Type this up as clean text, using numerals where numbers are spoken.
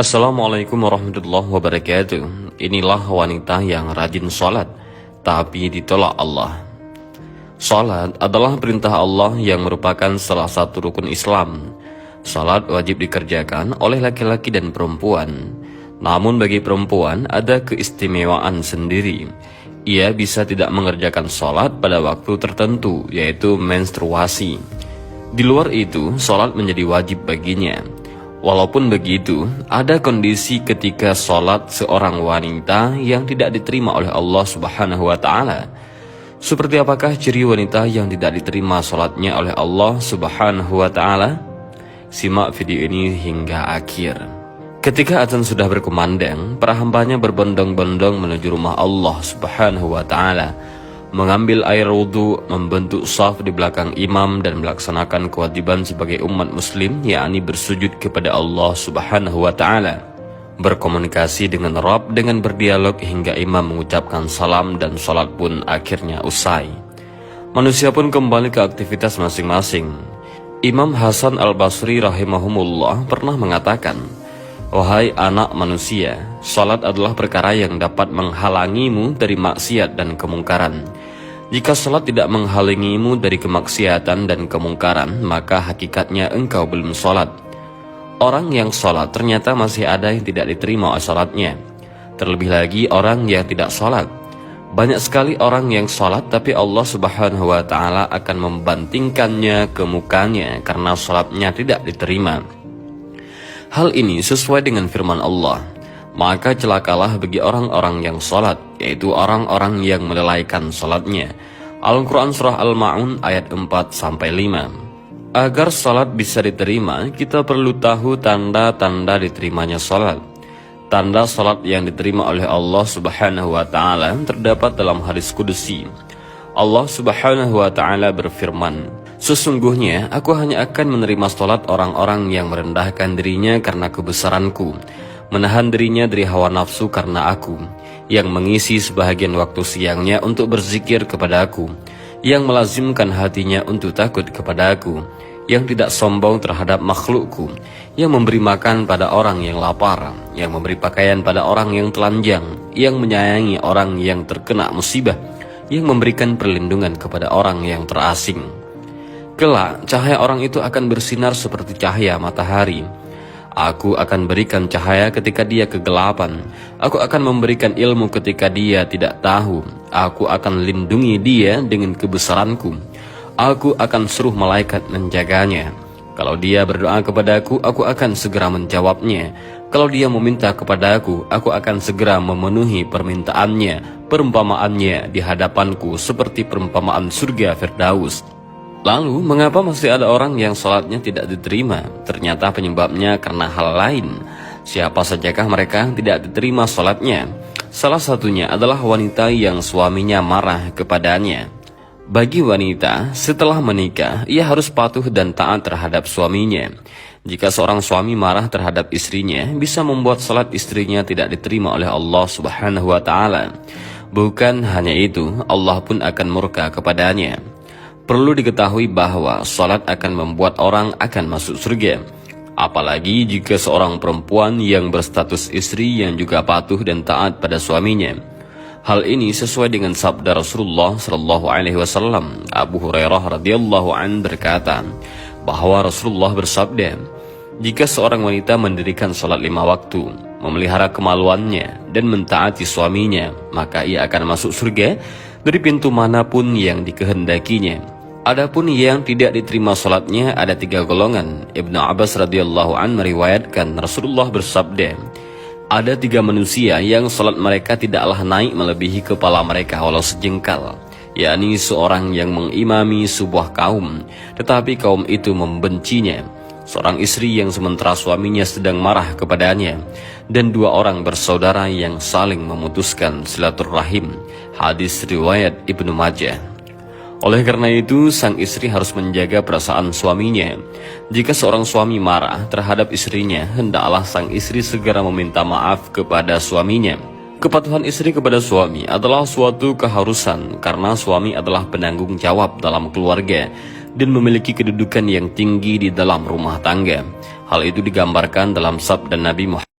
Assalamualaikum warahmatullahi wabarakatuh. Inilah wanita yang rajin sholat, tapi ditolak Allah. Sholat adalah perintah Allah yang merupakan salah satu rukun Islam. Sholat wajib dikerjakan oleh laki-laki dan perempuan. Namun bagi perempuan ada keistimewaan sendiri. Ia bisa tidak mengerjakan sholat pada waktu tertentu, yaitu menstruasi. Di luar itu, sholat menjadi wajib baginya. Walaupun begitu, ada kondisi ketika sholat seorang wanita yang tidak diterima oleh Allah Subhanahu wa Ta'ala. Seperti apakah ciri wanita yang tidak diterima sholatnya oleh Allah Subhanahu wa Ta'ala? Simak video ini hingga akhir. Ketika azan sudah berkumandang, para hambanya berbondong-bondong menuju rumah Allah Subhanahu wa Ta'ala, mengambil air wudhu, membentuk shaf di belakang imam dan melaksanakan kewajiban sebagai umat muslim, yakni bersujud kepada Allah Subhanahu wa Ta'ala, berkomunikasi dengan Rabb dengan berdialog hingga imam mengucapkan salam dan salat pun akhirnya usai. Manusia pun kembali ke aktivitas masing-masing. Imam Hasan Al-Basri rahimahumullah pernah mengatakan, "Wahai anak manusia, salat adalah perkara yang dapat menghalangimu dari maksiat dan kemungkaran. Jika salat tidak menghalangimu dari kemaksiatan dan kemungkaran, maka hakikatnya engkau belum salat." Orang yang salat ternyata masih ada yang tidak diterima salatnya. Terlebih lagi orang yang tidak salat. Banyak sekali orang yang salat tapi Allah Subhanahu wa Ta'ala akan membantingkannya ke mukanya karena salatnya tidak diterima. Hal ini sesuai dengan firman Allah, "Maka celakalah bagi orang-orang yang salat, yaitu orang-orang yang melalaikan salatnya." Al-Quran Surah Al-Ma'un ayat 4-5. Agar salat bisa diterima, kita perlu tahu tanda-tanda diterimanya salat. Tanda salat yang diterima oleh Allah Subhanahu wa Ta'ala terdapat dalam hadis kudusi. Allah Subhanahu wa Ta'ala berfirman, "Sesungguhnya aku hanya akan menerima salat orang-orang yang merendahkan dirinya karena kebesaranku, menahan dirinya dari hawa nafsu karena aku, yang mengisi sebahagian waktu siangnya untuk berzikir kepada aku, yang melazimkan hatinya untuk takut kepada aku, yang tidak sombong terhadap makhlukku, yang memberi makan pada orang yang lapar, yang memberi pakaian pada orang yang telanjang, yang menyayangi orang yang terkena musibah, yang memberikan perlindungan kepada orang yang terasing. Kelak, cahaya orang itu akan bersinar seperti cahaya matahari. Aku akan berikan cahaya ketika dia kegelapan. Aku akan memberikan ilmu ketika dia tidak tahu. Aku akan lindungi dia dengan kebesaranku. Aku akan suruh malaikat menjaganya. Kalau dia berdoa kepadaku, aku akan segera menjawabnya. Kalau dia meminta kepadaku, aku akan segera memenuhi permintaannya. Perumpamaannya di hadapanku seperti perumpamaan surga Firdaus." Lalu, mengapa masih ada orang yang salatnya tidak diterima? Ternyata penyebabnya karena hal lain. Siapa sajakah mereka yang tidak diterima salatnya? Salah satunya adalah wanita yang suaminya marah kepadanya. Bagi wanita, setelah menikah, ia harus patuh dan taat terhadap suaminya. Jika seorang suami marah terhadap istrinya, bisa membuat salat istrinya tidak diterima oleh Allah Subhanahu wa Ta'ala. Bukan hanya itu, Allah pun akan murka kepadanya. Perlu diketahui bahwa salat akan membuat orang akan masuk surga. Apalagi jika seorang perempuan yang berstatus istri yang juga patuh dan taat pada suaminya. Hal ini sesuai dengan sabda Rasulullah SAW. Abu Hurairah radhiyallahu an berkata bahwa Rasulullah bersabda, "Jika seorang wanita mendirikan salat 5 waktu, memelihara kemaluannya dan mentaati suaminya, maka ia akan masuk surga dari pintu manapun yang dikehendakinya." Adapun yang tidak diterima salatnya ada 3 golongan. Ibnu Abbas radhiyallahu an meriwayatkan Rasulullah bersabda, "Ada 3 manusia yang salat mereka tidaklah naik melebihi kepala mereka walau sejengkal, yakni seorang yang mengimami sebuah kaum, tetapi kaum itu membencinya, seorang istri yang sementara suaminya sedang marah kepadanya, dan 2 orang bersaudara yang saling memutuskan silaturahim." Hadis riwayat Ibnu Majah. Oleh karena itu, sang istri harus menjaga perasaan suaminya. Jika seorang suami marah terhadap istrinya, hendaklah sang istri segera meminta maaf kepada suaminya. Kepatuhan istri kepada suami adalah suatu keharusan karena suami adalah penanggung jawab dalam keluarga dan memiliki kedudukan yang tinggi di dalam rumah tangga. Hal itu digambarkan dalam sabda Nabi Muhammad